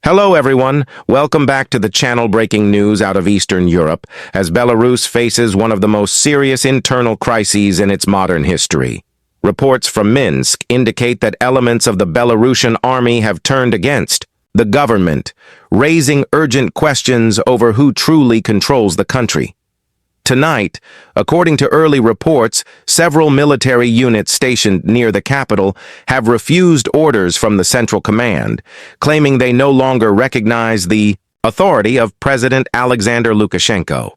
Hello everyone, welcome back to the channel breaking news out of Eastern Europe, as Belarus faces one of the most serious internal crises in its modern history. Reports from Minsk indicate that elements of the Belarusian army have turned against the government, raising urgent questions over who truly controls the country. Tonight, according to early reports, several military units stationed near the capital have refused orders from the Central Command, claiming they no longer recognize the authority of President Alexander Lukashenko.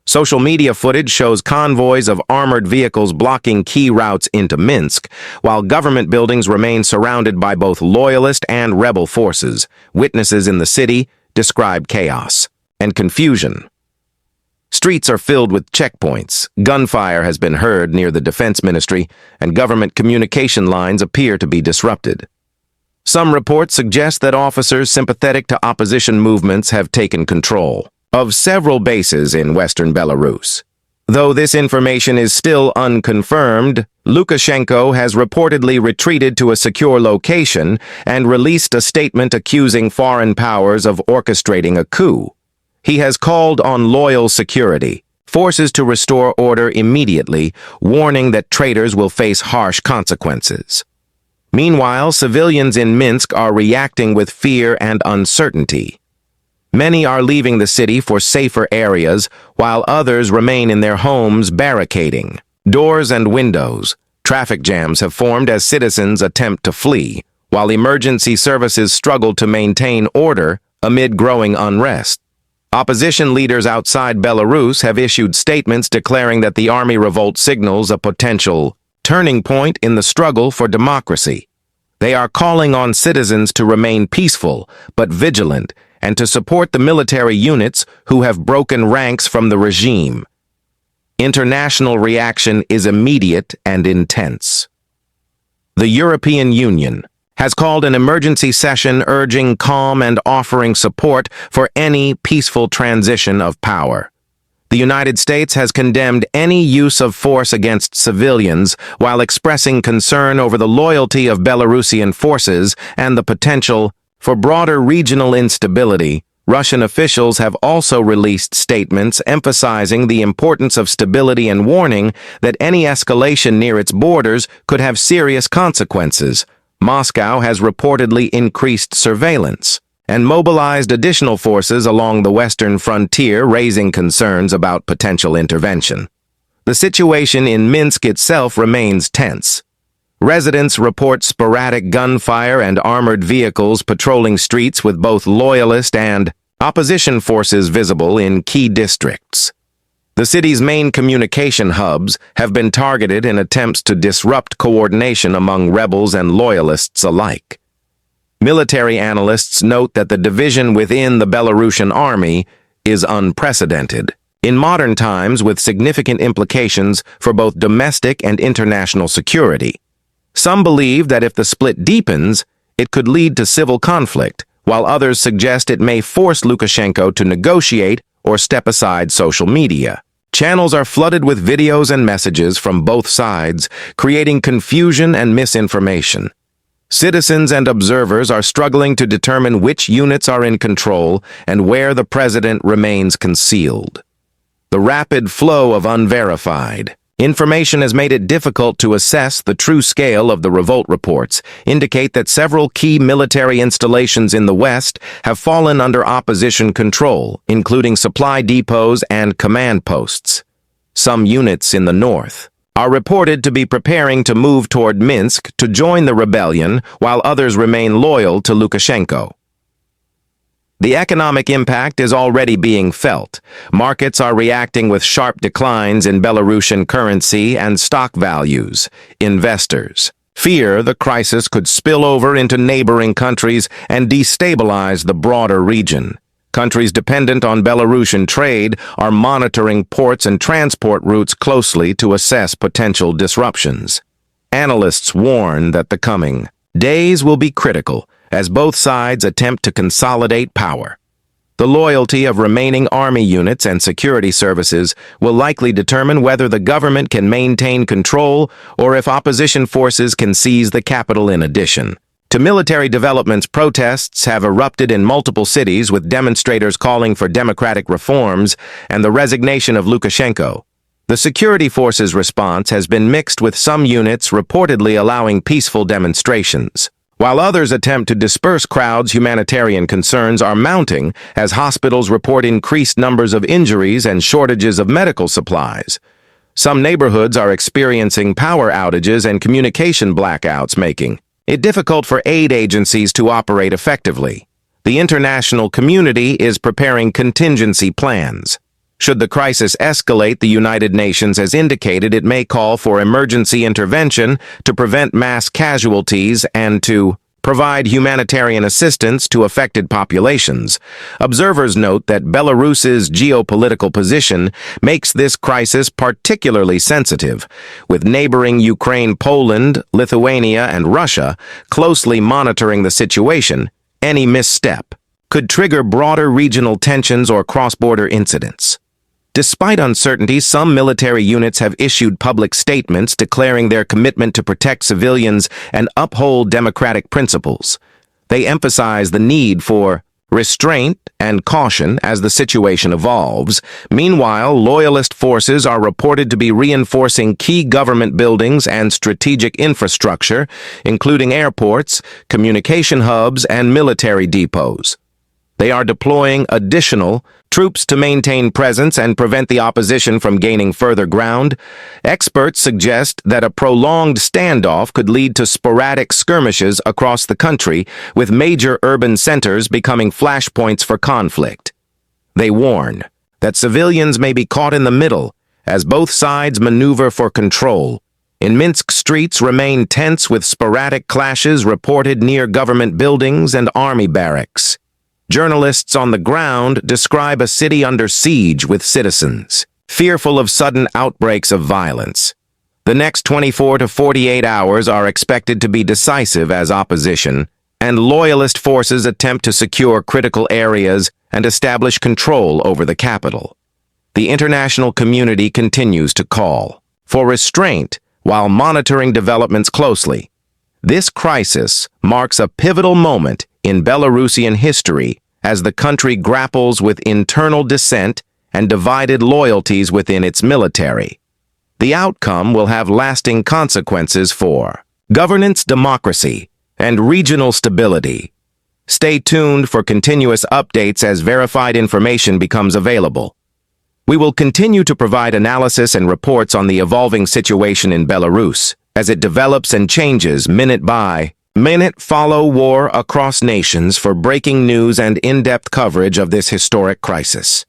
Social media footage shows convoys of armored vehicles blocking key routes into Minsk, while government buildings remain surrounded by both loyalist and rebel forces. Witnesses in the city describe chaos and confusion. Streets are filled with checkpoints, gunfire has been heard near the Defense Ministry, and government communication lines appear to be disrupted. Some reports suggest that officers sympathetic to opposition movements have taken control of several bases in western Belarus. Though this information is still unconfirmed, Lukashenko has reportedly retreated to a secure location and released a statement accusing foreign powers of orchestrating a coup. He has called on loyal security forces to restore order immediately, warning that traitors will face harsh consequences. Meanwhile, civilians in Minsk are reacting with fear and uncertainty. Many are leaving the city for safer areas, while others remain in their homes barricading doors and windows. Traffic jams have formed as citizens attempt to flee, while emergency services struggle to maintain order amid growing unrest. Opposition leaders outside Belarus have issued statements declaring that the army revolt signals a potential turning point in the struggle for democracy. They are calling on citizens to remain peaceful but vigilant and to support the military units who have broken ranks from the regime. International reaction is immediate and intense. The European Union has called an emergency session urging calm and offering support for any peaceful transition of power. The United States has condemned any use of force against civilians while expressing concern over the loyalty of Belarusian forces and the potential for broader regional instability. Russian officials have also released statements emphasizing the importance of stability and warning that any escalation near its borders could have serious consequences. Moscow has reportedly increased surveillance and mobilized additional forces along the western frontier, raising concerns about potential intervention. The situation in Minsk itself remains tense. Residents report sporadic gunfire and armored vehicles patrolling streets with both loyalist and opposition forces visible in key districts. The city's main communication hubs have been targeted in attempts to disrupt coordination among rebels and loyalists alike. Military analysts note that the division within the Belarusian army is unprecedented in modern times, with significant implications for both domestic and international security. Some believe that if the split deepens, it could lead to civil conflict, while others suggest it may force Lukashenko to negotiate or step aside social media. Channels are flooded with videos and messages from both sides, creating confusion and misinformation. Citizens and observers are struggling to determine which units are in control and where the president remains concealed. The rapid flow of unverified information has made it difficult to assess the true scale of the revolt. Reports indicate that several key military installations in the West have fallen under opposition control, including supply depots and command posts. Some units in the north are reported to be preparing to move toward Minsk to join the rebellion, while others remain loyal to Lukashenko. The economic impact is already being felt. Markets are reacting with sharp declines in Belarusian currency and stock values. Investors fear the crisis could spill over into neighboring countries and destabilize the broader region. Countries dependent on Belarusian trade are monitoring ports and transport routes closely to assess potential disruptions. Analysts warn that the coming days will be critical as both sides attempt to consolidate power. The loyalty of remaining army units and security services will likely determine whether the government can maintain control or if opposition forces can seize the capital. In addition, To military developments, protests have erupted in multiple cities with demonstrators calling for democratic reforms and the resignation of Lukashenko. The security forces' response has been mixed, with some units reportedly allowing peaceful demonstrations. While others attempt to disperse crowds, humanitarian concerns are mounting as hospitals report increased numbers of injuries and shortages of medical supplies. Some neighborhoods are experiencing power outages and communication blackouts, making it difficult for aid agencies to operate effectively. The international community is preparing contingency plans. Should the crisis escalate, the United Nations has indicated it may call for emergency intervention to prevent mass casualties and to provide humanitarian assistance to affected populations. Observers note that Belarus's geopolitical position makes this crisis particularly sensitive, with neighboring Ukraine, Poland, Lithuania, and Russia closely monitoring the situation. Any misstep could trigger broader regional tensions or cross-border incidents. Despite uncertainty, some military units have issued public statements declaring their commitment to protect civilians and uphold democratic principles. They emphasize the need for restraint and caution as the situation evolves. Meanwhile, loyalist forces are reported to be reinforcing key government buildings and strategic infrastructure, including airports, communication hubs, and military depots. They are deploying additional troops to maintain presence and prevent the opposition from gaining further ground. Experts suggest that a prolonged standoff could lead to sporadic skirmishes across the country, with major urban centers becoming flashpoints for conflict. They warn that civilians may be caught in the middle as both sides maneuver for control. In Minsk, streets remain tense, with sporadic clashes reported near government buildings and army barracks. Journalists on the ground describe a city under siege, with citizens fearful of sudden outbreaks of violence. The next 24 to 48 hours are expected to be decisive as opposition and loyalist forces attempt to secure critical areas and establish control over the capital. The international community continues to call for restraint while monitoring developments closely. This crisis marks a pivotal moment in Belarusian history as the country grapples with internal dissent and divided loyalties within its military. The outcome will have lasting consequences for governance, democracy, and regional stability. Stay tuned for continuous updates as verified information becomes available. We will continue to provide analysis and reports on the evolving situation in Belarus as it develops and changes minute by minute. Follow War Across Nations for breaking news and in-depth coverage of this historic crisis.